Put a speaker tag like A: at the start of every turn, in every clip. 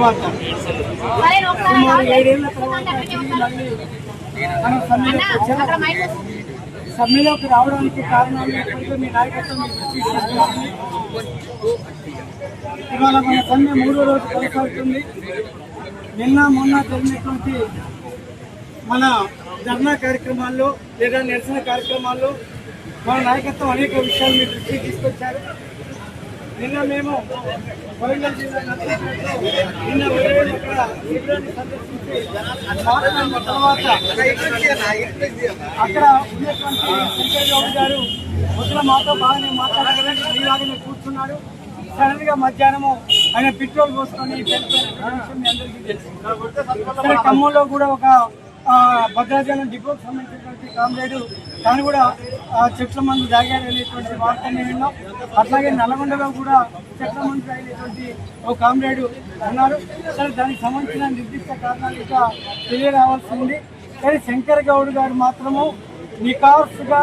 A: తర్వాత సుమారు 7 ఏళ్ల తర్వాత మళ్ళీ మనం సమ్మెలోకి రావడానికి కారణాలు ఏంటంటే మీ నాయకత్వం ఇవాళ మన సమ్మె 3వ రోజు కొనసాగుతుంది. నిన్న మొన్న జరిగినటువంటి మన ధర్నా కార్యక్రమాల్లో లేదా నిరసన కార్యక్రమాల్లో మన నాయకత్వం అనేక విషయాలు మీ దృష్టికి తీసుకొచ్చారు. నిన్న మేము వరంగల్ జిల్లా నిన్న అక్కడ శిబిరాన్ని సందర్శించి మాట్లాడిన తర్వాత అక్కడ ఉన్నటువంటి శంకర్ గౌడ్ గారు మొదల మాతో బాగానే మాట్లాడాలని మీలాగానే కూర్చున్నాడు. సడన్ గా మధ్యాహ్నము ఆయన పెట్రోల్ పోసుకొని విషయం మీ అందరికీ తెలుసు. ఖమ్మంలో కూడా ఒక భద్రాచలం డిపోకి సంబంధించినటువంటి కామ్రేడు తాను కూడా చెట్ల మందు తాగారు అనేటువంటి వార్తని విన్నాం. అట్లాగే నల్గొండలో కూడా చెట్ల మందు తాగినటువంటి ఒక కామ్రేడు ఉన్నారు. సరే దానికి సంబంధించిన నిర్దిష్ట కారణాలు ఇంకా తెలియరావాల్సి ఉంది. కానీ శంకర్ గౌడ్ గారు మాత్రము నికార్సుగా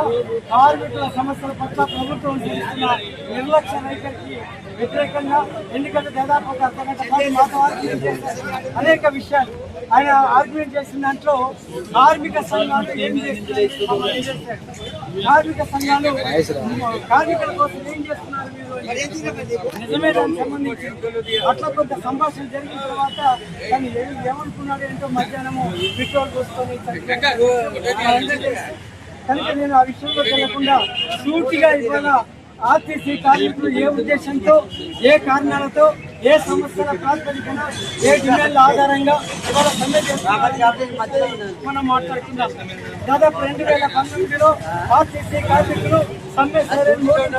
A: కార్మికుల సమస్యల పట్ల ప్రభుత్వం చేస్తున్న నిర్లక్ష్య వైఖరికి వ్యతిరేకంగా ఎందుకంటే దాదాపు ఒక అర్ధగంట మాతో అనేక విషయాలు ఆయన ఆర్గ్యుమెంట్ చేసిన దాంట్లో కార్మిక సంఘాలు ఏం చేస్తున్నాయి, కార్మిక సంఘాలు కార్మికుల కోసం ఏం చేస్తున్నారు నిజమే దానికి సంబంధించి అట్లా కొంత సంభాషణ జరిగిన తర్వాత దాన్ని ఏమనుకున్నాడు ఏంటో మధ్యాహ్నము పెట్రోల్ పోసుకొని కనుక నేను ఆ విషయంలో తెలియకుండా సూటిగా ఇవాళ ఆర్టీసీ కార్మికులు ఏ ఉద్దేశంతో ఏ కారణాలతో ఏ సమస్యల ప్రాతిపదికన ఏ డిమాండ్ల ఆధారంగా ఇవాళ సమ్మె మనం మాట్లాడుతున్నాం. దాదాపు 2019లో ఆర్టీసీ కార్మికులు సమ్మె 53 రోజుల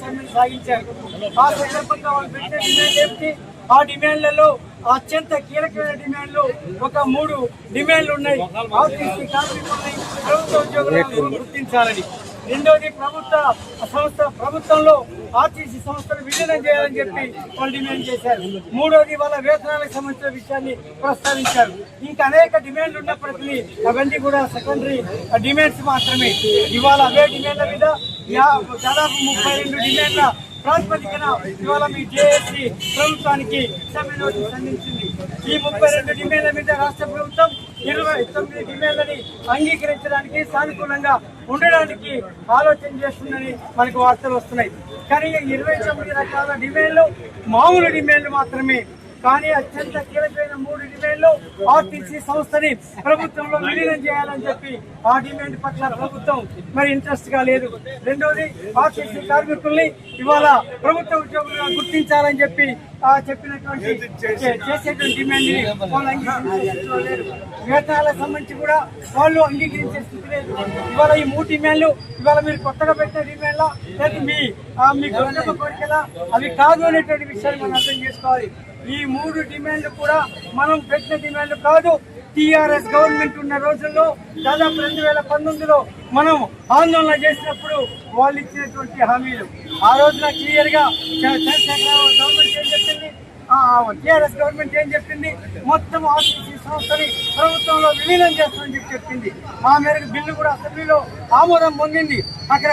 A: సమ్మె సాగించారు. ఆ సందర్భంగా వాళ్ళు పెట్టిన డిమాండ్ ఏమిటి? ఆ డిమాండ్లలో అత్యంత కీలకమైన డిమాండ్లు ఒక 3 డిమాండ్లు ఉన్నాయి. ఆర్టీసీ కార్మికుల్ని ప్రభుత్వ ఉద్యోగులను గుర్తించాలని, రెండోది ప్రభుత్వంలో ఆర్టీసీ సంస్థలు విలీనం చేయాలని చెప్పి వాళ్ళు డిమాండ్ చేశారు. మూడోది వాళ్ళ వేతనాలకు సంబంధించిన విషయాన్ని ప్రస్తావించారు. ఇంకా అనేక డిమాండ్లు ఉన్నప్పటికీ అవన్నీ కూడా సెకండరీ డిమాండ్స్ మాత్రమే. ఇవాళ అవే డిమాండ్ల మీద దాదాపు 32 డిమాండ్ల ప్రాతిపదికన ఇవాళ మీ జేఏసీ ప్రభుత్వానికి సమ్మె నోటీస్ అందించింది. ఈ 32 డిమాండ్ల మీద రాష్ట్ర ప్రభుత్వం 29 డిమాండ్లని అంగీకరించడానికి సానుకూలంగా ఉండడానికి ఆలోచన చేస్తుందని మనకు వార్తలు వస్తున్నాయి. కానీ 29 రకాల డిమాండ్లు మామూలు డిమాండ్లు మాత్రమే. కానీ అత్యంత కీలకమైన 3 డిమాండ్లు ఆర్టీసీ సంస్థని ప్రభుత్వంలో విలీనం చేయాలని చెప్పి ఆ డిమాండ్ పట్ల ప్రభుత్వం మరి ఇంట్రెస్ట్ గా లేదు. రెండోది ఆర్టీసీ కార్మికుల్ని ఇవాళ ప్రభుత్వ ఉద్యోగులుగా గుర్తించాలని చెప్పి చెప్పినటువంటి చేసేటువంటి డిమాండ్ ని వాళ్ళు అంగీకరించే లేదు. వేతనాలకు సంబంధించి కూడా వాళ్ళు అంగీకరించే స్థితి లేదు. ఇవాళ ఈ 3 డిమాండ్లు ఇవాళ మీరు కొత్తగా పెట్టిన డిమాండ్లా లేదా మీ గొప్ప కోరికలా అవి కాదు అనేటువంటి విషయాన్ని మనం అర్థం చేసుకోవాలి. ఈ 3 డిమాండ్లు కూడా మనం పెట్టిన డిమాండ్లు కాదు. టీఆర్ఎస్ గవర్నమెంట్ ఉన్న రోజుల్లో దాదాపు 2019లో మనం ఆందోళన చేసినప్పుడు వాళ్ళు ఇచ్చినటువంటి హామీలు. ఆ రోజున క్లియర్ గా గవర్నమెంట్ ఏం చెప్పింది, టీఆర్ఎస్ గవర్నమెంట్ ఏం చెప్పింది, మొత్తం ఆర్టీసీ సంస్థని ప్రభుత్వంలో విలీనం చేస్తామని చెప్పింది. ఆ మేరకు బిల్లు కూడా అసెంబ్లీలో ఆమోదం పొందింది. అక్కడ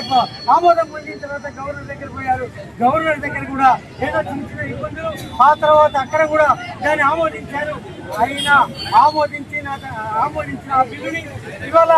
A: ఆమోదం పొందిన తర్వాత గవర్నర్ దగ్గర పోయారు. గవర్నర్ దగ్గర కూడా ఏదో చిన్న చిన్న ఇబ్బందులు, ఆ తర్వాత అక్కడ కూడా దాన్ని ఆమోదించారు. అయినా ఆమోదించిన ఆ బిల్లుని ఇవాళ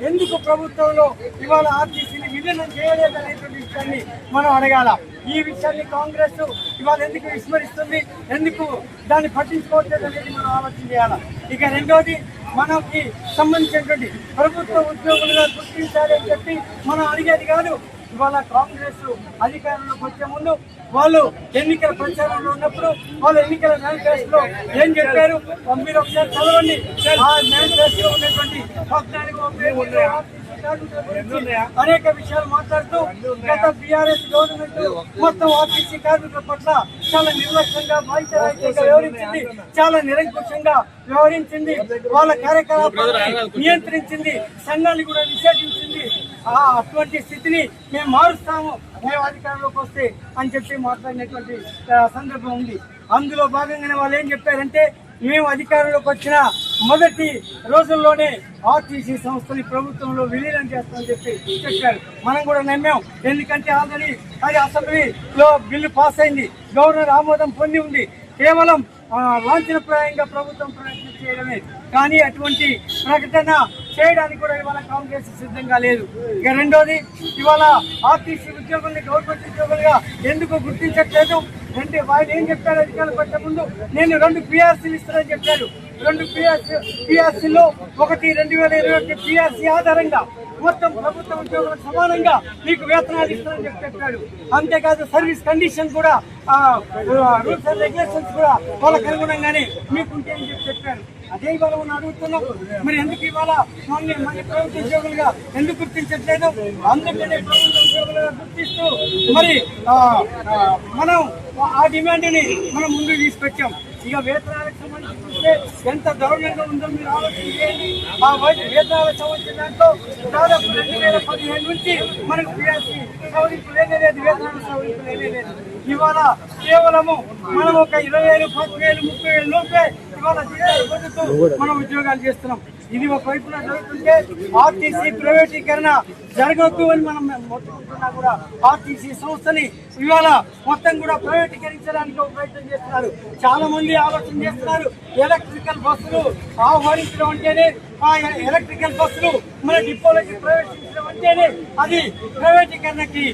A: ఎందుకు ప్రభుత్వంలో ఇవాళ ఆర్టీసీని విలీనం చేయలేదనేటువంటి విషయాన్ని మనం అడగాల. ఈ విషయాన్ని కాంగ్రెస్ ఇవాళ ఎందుకు విస్మరిస్తుంది, ఎందుకు దాన్ని పట్టించుకోవట్లేదు అనేది మనం ఆలోచన చేయాలి. ఇక రెండోది మనకి సంబంధించినటువంటి ప్రభుత్వ ఉద్యోగులుగా గుర్తించాలి అని చెప్పి మనం అడిగేది కాదు. ఇవాళ కాంగ్రెస్ అధికారంలోకి వచ్చే ముందు వాళ్ళు ఎన్నికల ప్రచారంలో ఉన్నప్పుడు వాళ్ళు ఎన్నికల మేనిఫెస్టోలో ఏం చెప్పారు మీరు ఒకసారి చదవండి. ఆ మేనిఫెస్టోలో ఉన్నటువంటి 14 అనేక విషయాలు మాట్లాడుతూ గత బీఆర్ఎస్ గవర్నమెంట్ మొత్తం ఆర్టీసీ కార్మికుల పట్ల చాలా నిర్లక్ష్యంగా బాధ్యతారహితంగా వ్యవహరించింది, చాలా నిరంకుశంగా వ్యవహరించింది, వాళ్ళ కార్యకలాపాలను నియంత్రించింది, సంఘాన్ని కూడా నిషేధించింది. అటువంటి స్థితిని మేము మారుస్తాము మేము అధికారంలోకి వస్తే అని చెప్పి మాట్లాడినటువంటి సందర్భం ఉంది. అందులో భాగంగానే వాళ్ళు ఏం చెప్పారంటే మేము అధికారంలోకి వచ్చిన మొదటి రోజుల్లోనే ఆర్టీసీ సంస్థని ప్రభుత్వంలో విలీనం చేస్తామని చెప్పారు. మనం కూడా నమ్మాం. ఎందుకంటే ఆల్రెడీ అది అసెంబ్లీలో బిల్లు పాస్ అయింది, గవర్నర్ ఆమోదం పొంది ఉంది. కేవలం లాంఛనప్రాయంగా ప్రభుత్వం ప్రయత్నం చేయడమే కానీ అటువంటి ప్రకటన చేయడానికి కూడా ఇవాళ కాంగ్రెస్ సిద్ధంగా లేదు. ఇక రెండోది, ఇవాళ ఆర్టీసీ ఉద్యోగుల్ని గవర్నమెంట్ ఉద్యోగులుగా ఎందుకు గుర్తించట్లేదు? ఆయన ఏం చెప్పారు అధికారులు పెట్టే ముందు? నేను 2 PRCలు ఇస్తానని చెప్పారు. 2 PRCలో ఒకటి 2021 PRC ఆధారంగా మొత్తం ప్రభుత్వ ఉద్యోగులకు సమానంగా మీకు వేతనాలు ఇస్తారని చెప్పాడు. అంతేకాదు సర్వీస్ కండిషన్ కూడా రూల్స్ అండ్ రెగ్యులేషన్స్ కూడా వాళ్ళకి అనుగుణంగానే మీకుంటే అని చెప్పారు. అదే ఇవాళ మనం అడుగుతున్నాం, మరి ఎందుకు ఇవాళ మన ప్రభుత్వ ఉద్యోగులుగా ఎందుకు గుర్తించట్లేదు? అందుకనే ప్రభుత్వ ఉద్యోగులుగా గుర్తిస్తూ మరి మనం ఆ డిమాండ్ని మనం ముందుకు తీసుకొచ్చాం. ఇక వేతనాలకు సంబంధించి చూస్తే ఎంత దారుణంగా ఉందో మీరు ఆలోచన చేయండి. ఆ వేతనాలకు సంబంధించిన దాంట్లో దాదాపు 2015 నుంచి మనకు పిఆర్సీ సవరింపు లేనేలేదు, వేతనాల సవరింపు లేనేలేదు. ఇవాళ కేవలము మనం ఒక 20,000, 10,000, 30,000 లోపే ఇవాళ పొందుతూ మనం ఉద్యోగాలు చేస్తున్నాం. ఇది ఒకవైపున జరుగుతుంటే ఆర్టీసీ ప్రైవేటీకరణ జరగవద్దు అని మనం మొత్తుకుంటున్నా కూడా ఆర్టీసీ సంస్థని ఇవాళ మొత్తం కూడా ప్రైవేటీకరించడానికి ఒక ప్రయత్నం చేస్తున్నారు. చాలా మంది ఆలోచన చేస్తున్నారు, ఎలక్ట్రికల్ బస్సులు ఆహ్వానించడం అంటేనే, ఆ ఎలక్ట్రికల్ బస్సులు మన డిపోలకి ప్రవేశించడం అంటేనే అది ప్రైవేటీకరణకి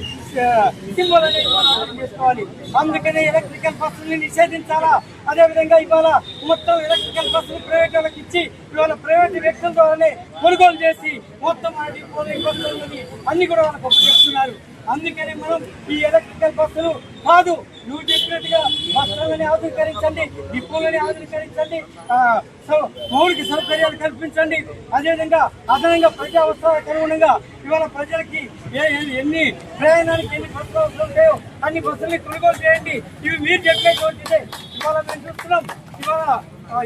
A: సింబల్ అనేది మనం చేసుకోవాలి. అందుకనే ఎలక్ట్రికల్ బస్సుల్ని నిషేధించాలా. అదేవిధంగా ఇవాళ మొత్తం ఎలక్ట్రికల్ బస్సులు ప్రైవేట్ వాళ్ళకి ఇచ్చి ఇవాళ ప్రైవేట్ వ్యక్తుల ద్వారానే కొనుగోలు చేసి మొత్తం ఆ డిపోలు బస్సులని అన్ని కూడా వాళ్ళకి చెప్తున్నారు. అందుకని మనం ఈ ఎలక్ట్రికల్ బస్సులు కాదు, నువ్వు చెప్పినట్టుగా బస్సులని ఆధునీకరించండి, డిపోలని ఆధునీకరించండి, మౌలిక సౌకర్యాలు కల్పించండి. అదేవిధంగా అదనంగా ప్రజా అవసరాలకు అనుగుణంగా ఇవాళ ప్రజలకి ఎన్ని ప్రయాణానికి ఎన్ని బస్సులు అవసరం ఉంటాయో అన్ని బస్సుల్ని కొనుగోలు చేయండి. ఇవి మీరు చెప్పేటువంటిదే. ఇవాళ మేము చూస్తున్నాం, ఇవాళ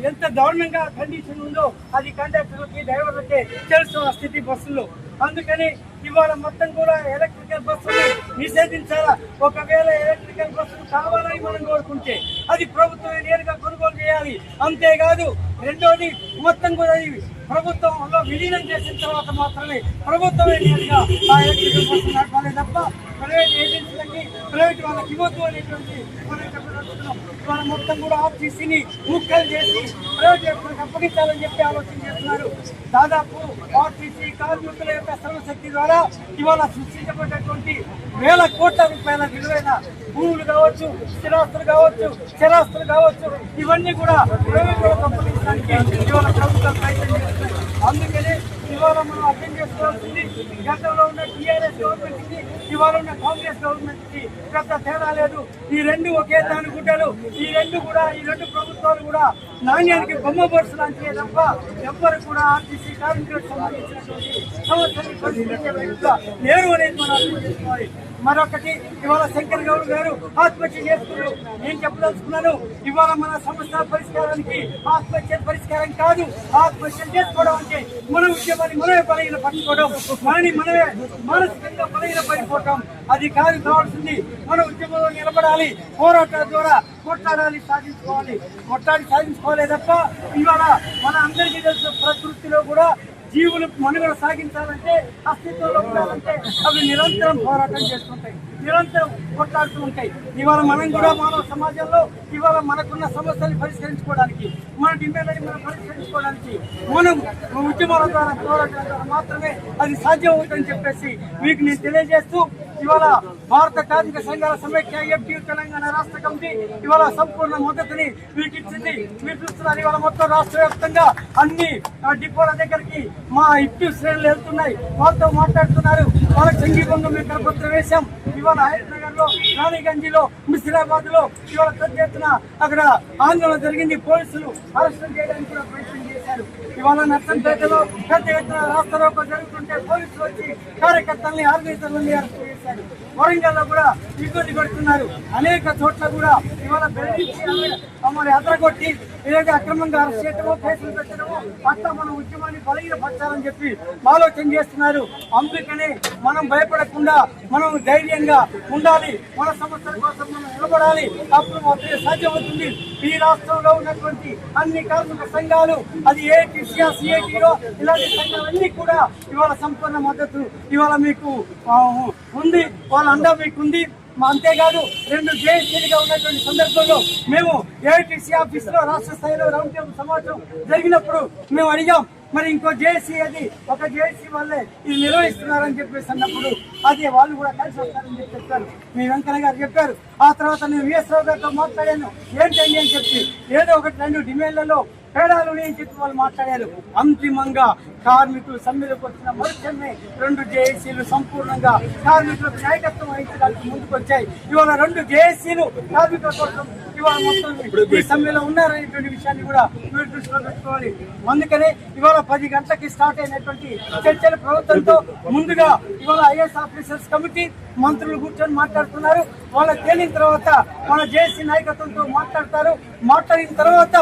A: ఎంత దారుణంగా కండిషన్ ఉందో అది కండక్టర్లకి డ్రైవర్లకి తెలుసు ఆ స్థితి బస్సుల్లో. అందుకని ఇవాళ మొత్తం కూడా ఎలక్ట్రికల్ బస్సులు నిషేధించాలా. ఒకవేళ ఎలక్ట్రికల్ బస్సులు కావాలని మనం కోరుకుంటే అది ప్రభుత్వమే నేరుగా కొనుగోలు చేయాలి. అంతేకాదు రెండోది, మొత్తం కూడా ప్రభుత్వంలో విలీనం చేసిన తర్వాత మాత్రమే ప్రభుత్వమే నేరుగా ఆ ఎలక్ట్రికల్ బస్సులు నడపాలి తప్ప ప్రైవేట్ ఏజెన్సీలకి ప్రైవేట్ వాళ్ళకి ఇవ్వద్దు అనేటువంటి మనం చెప్పదలుచుకున్నాం. ఇవాళ మొత్తం కూడా ఆర్టీసీని ముక్కలు చేసి ప్రైవేట్ వ్యక్తులకు అప్పగించాలని చెప్పి ఆలోచన చేస్తున్నారు. దాదాపు ఆర్టీసీ కార్మికుల యొక్క శ్రమశక్తి ద్వారా ఇవాళ సృష్టించబడ్డటువంటి వేల కోట్ల రూపాయల విలువైన భూములు కావచ్చు, స్థిరాస్తులు కావచ్చు, చరాస్తులు కావచ్చు, ఇవన్నీ కూడా ప్రైవేట్ వాళ్ళకు అప్పగించడానికి ఇవాళ ప్రభుత్వం ప్రయత్నం చేస్తున్నాయి. అందుకనే ఇవాళ మనం అర్థం చేసుకోవాల్సింది, గతంలో ఉన్న టీఆర్ఎస్ గవర్నమెంట్ కి ఇవాళ ఉన్న కాంగ్రెస్ గవర్నమెంట్ కి పెద్ద తేడా లేదు. ఈ రెండు ఒకే దాని గుడ్డలు. ఈ రెండు ప్రభుత్వాలు కూడా నాణ్యానికి బొమ్మ బొరుసు లాంటివే తప్ప ఎవ్వరు కూడా ఆర్టీసీ కార్మికులకు సంబంధించినటువంటి సమస్యలు పరిష్కరించే లేరు అనేది మనం అర్థం చేసుకోవాలి. మరొకటి, ఇవాళ శంకర్ గౌడ్ గారు ఆత్మహత్య చేసుకున్నారు. నేను చెప్పదలుచుకున్నాను, ఇవాళ మన సమస్య పరిష్కారానికి ఆత్మహత్య పరిష్కారం కాదు. ఆత్మహత్య చేసుకోవడం అంటే మన ఉద్యమాన్ని మనమే బలహీన పట్టుకోవడం, మనని మనమే మానసికంగా బలహీన పడిపోవటం, అది కాదు కావాల్సింది. మన ఉద్యమంలో నిలబడాలి, పోరాటాల ద్వారా కొట్లాడాలి, సాధించుకోవాలి తప్ప ఇవాళ మన అందరికీ తెలుసు, ప్రకృతిలో కూడా జీవులు మనుగడ సాగించాలంటే, అస్తిత్వంలో ఉండాలంటే అవి నిరంతరం పోరాటం చేస్తుంటాయి, నిరంతరం కొట్లాడుతూ ఉంటాయి. ఇవాళ మనం కూడా మానవ సమాజంలో ఇవాళ మనకున్న సమస్యలు పరిష్కరించుకోవడానికి, మన డిమాండ్ని మనం పరిష్కరించుకోవడానికి మనం ఉద్యమాల ద్వారా పోరాటాల ద్వారా మాత్రమే అది సాధ్యం అవుతుందని చెప్పేసి మీకు నేను తెలియజేస్తూ, ఇవాళ భారత కార్మిక సంఘాల సమైక్య FTU తెలంగాణ రాష్ట్ర కమిటీ ఇవాళ సంపూర్ణ మద్దతుని మీకు ఇచ్చింది. మీరు చూస్తున్నారు, ఇవాళ మొత్తం రాష్ట్ర వ్యాప్తంగా అన్ని డిపోల దగ్గరికి మా FTU శ్రేణులు వెళ్తున్నాయి, వాళ్ళతో మాట్లాడుతున్నారు. వాళ్ళకి సంఘీభంగం మేము కరపత్రం వేశాం. ఇవాళ హైదరాబాద్ లో, రాణిగంజ్లో, ముసిరాబాద్ లో ఇవాళ పెద్ద ఎత్తున అక్కడ ఆందోళన జరిగింది. పోలీసులు అరెస్టు చేయడానికి కూడా ప్రయత్నం చేశారు. ఇవాళ నర్సంపేటలో పెద్ద ఎత్తున రాస్తారోకో జరుగుతుంటే పోలీసులు వచ్చి కార్యకర్తల్ని ఆర్గనైజర్లని అరెస్ట్ చేశారు. వరంగల్లో కూడా ఇబ్బంది పెడుతున్నారు. అనేక చోట్ల కూడా ఇవాళ బెదిరించి మరి అదరగొట్టి ఏదైతే అక్రమంగా అరెస్ట్ చేయడమో కేసులు పెట్టడమో అట్లా మన ఉద్యమాన్ని బలహీనపరచాలని చెప్పి ఆలోచన చేస్తున్నారు. అందుకనే మనం భయపడకుండా మనం ధైర్యంగా ఉండాలి. మన సమస్యల కోసం మనం నిలబడాలి. అప్పుడు మాత్రమే సాధ్యమవుతుంది. ఈ రాష్ట్రంలో ఉన్నటువంటి అన్ని కార్మిక సంఘాలు, అది ఏటీసీఆ, సిఐటిఓ, ఇలాంటి సంఘాలన్నీ కూడా ఇవాళ సంపూర్ణ మద్దతు ఇవాళ మీకు ఉంది. వాళ్ళ అండా మీకు ఉంది. అంతేకాదు 2 జేఏసీలుగా ఉన్నటువంటి సందర్భంలో మేము ఏఐటీసీ ఆఫీస్ లో రాష్ట్ర స్థాయిలో రౌండ్ టేబుల్ సమావేశం జరిగినప్పుడు మేము అడిగాం, మరి ఇంకో జేఏసీ అది ఒక జేఏసీ వాళ్ళే ఇది నిర్వహిస్తున్నారని చెప్పేసి అన్నప్పుడు అది వాళ్ళు కూడా కలిసి వస్తారని చెప్పి చెప్పారు. మీ వెంకయ్య గారు చెప్పారు. ఆ తర్వాత నేను విఎస్ రావు గారితో మాట్లాడాను. ఏంటండి అని చెప్పి ఏదో 1-2 డిమాండ్లలో తేడాలు అని చెప్పి వాళ్ళు మాట్లాడారు. అంతిమంగా కార్మికులు సమ్మెలకు వచ్చిన మరుక్షణమే 2 జేఏసీలు సంపూర్ణంగా కార్మికులకు నాయకత్వం వహించడానికి ముందుకు వచ్చాయి. ఇవాళ 2 జేఏసీలు కార్మికుల కోసం ఇవాళ మొత్తం ఈ సమ్మెలో ఉన్నారనేటువంటి విషయాన్ని కూడా మీరు దృష్టిలో పెట్టుకోవాలి. అందుకనే ఇవాళ 10 గంటలకి స్టార్ట్ అయినటువంటి చర్చలు ప్రభుత్వంతో ముందుగా ఇవాళ ఐఏఎస్ ఆఫీసర్స్ కమిటీ మంత్రులు కూర్చొని మాట్లాడుతున్నారు. వాళ్ళ తేలిన తర్వాత మన జేఏసీ నాయకత్వంతో మాట్లాడతారు. మాట్లాడిన తర్వాత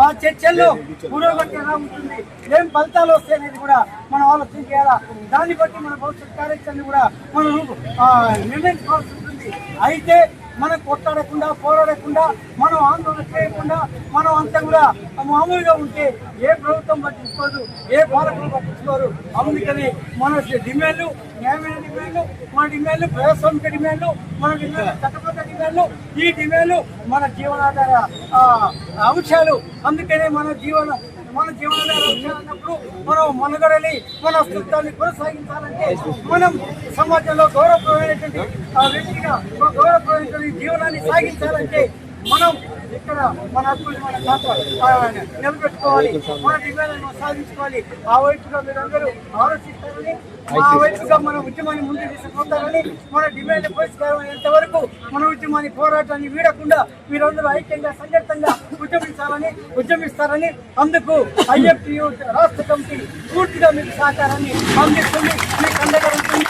A: ఆ చర్చల్లో పురోగతి ఎలా ఉంటుంది, ఏం ఫలితాలు వస్తాయి అనేది కూడా మనం ఆలోచన చేయాలా. దాన్ని బట్టి మన భవిష్యత్ కార్యాచరణ కూడా మనం నిర్ణయించుకోవాల్సి ఉంటుంది. అయితే మనం కొట్లాడకుండా, పోరాడకుండా, మనం ఆందోళన చేయకుండా, మనం అంతా కూడా మామూలుగా ఉంటే ఏ ప్రభుత్వం పట్టించుకోదు, ఏ పాలకులు పట్టించుకోరు. అందుకని మన డిమాండ్లు న్యాయమైన డిమాండ్లు, మన డిమాండ్లు ప్రజాస్వామిక డిమాండ్లు, మన డిమాండ్లు చట్టబద్ధ డిమాండ్లు, ఈ డిమాండ్లు మన జీవనాధార అంశాలు. అందుకనే మన జీవనాధార అంశాలన్నప్పుడు మనం మనుగడని, మన అస్తిత్వాన్ని కొనసాగించాలంటే మనం సమాజంలో గౌరవప్రదమైనటువంటి వ్యక్తిగా గౌరవప్రదమైనటువంటి జీవనాన్ని సాగించాలంటే మనం ఇక్కడ మన హక్కులు నిలబెట్టుకోవాలి, మన డిమాండ్లను సాధించుకోవాలి. ఆ వైపుగా మీరందరూ ఆలోచిస్తారని, ఆ వైపుగా మన ఉద్యమాన్ని ముందుకు తీసుకుపోతారని, మన డిమాండ్ పరిష్కారం అయ్యేంత వరకు మన ఉద్యమాన్ని పోరాటాన్ని వీడకుండా మీరందరూ ఐక్యంగా సంఘటితంగా ఉద్యమిస్తారని, అందుకు ఐఎఫ్టియు రాష్ట్ర కమిటీ పూర్తిగా మీకు సహకారాన్ని అందిస్తుంది, మీకు అండగా ఉంటుంది.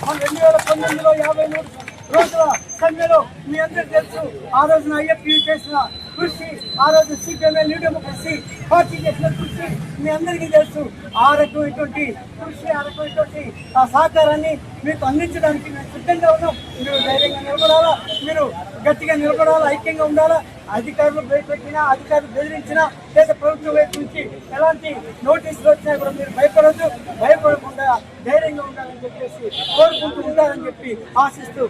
A: 2019లో 53 రోజుల సమ్మెలో మీ అందరూ తెలుసు. ఆ రోజున ఐఎఫ్టియు చేసిన కృషి, ఆ రోజు సిపిఎంఏ న్యూ డెమోక్రసీ పార్టీ చేసిన కృషి మీ అందరికీ తెలుసు. ఆ రకమైనటువంటి కృషి, ఆ రకమైనటువంటి ఆ సహకారాన్ని మీకు అందించడానికి మేము సిద్ధంగా ఉన్నాం. మీరు ధైర్యంగా నిలబడాలా, మీరు గట్టిగా నిలబడాలా, ఐక్యంగా ఉండాలా. అధికారులు భయపెట్టినా, అధికారులు బెదిరించినా, లేదా ప్రభుత్వం వైపు నుంచి ఎలాంటి నోటీసులు వచ్చినా కూడా మీరు భయపడకుండా ధైర్యంగా ఉండాలని చెప్పేసి కోరుకుంటూ ఉంటారని చెప్పి ఆశిస్తూ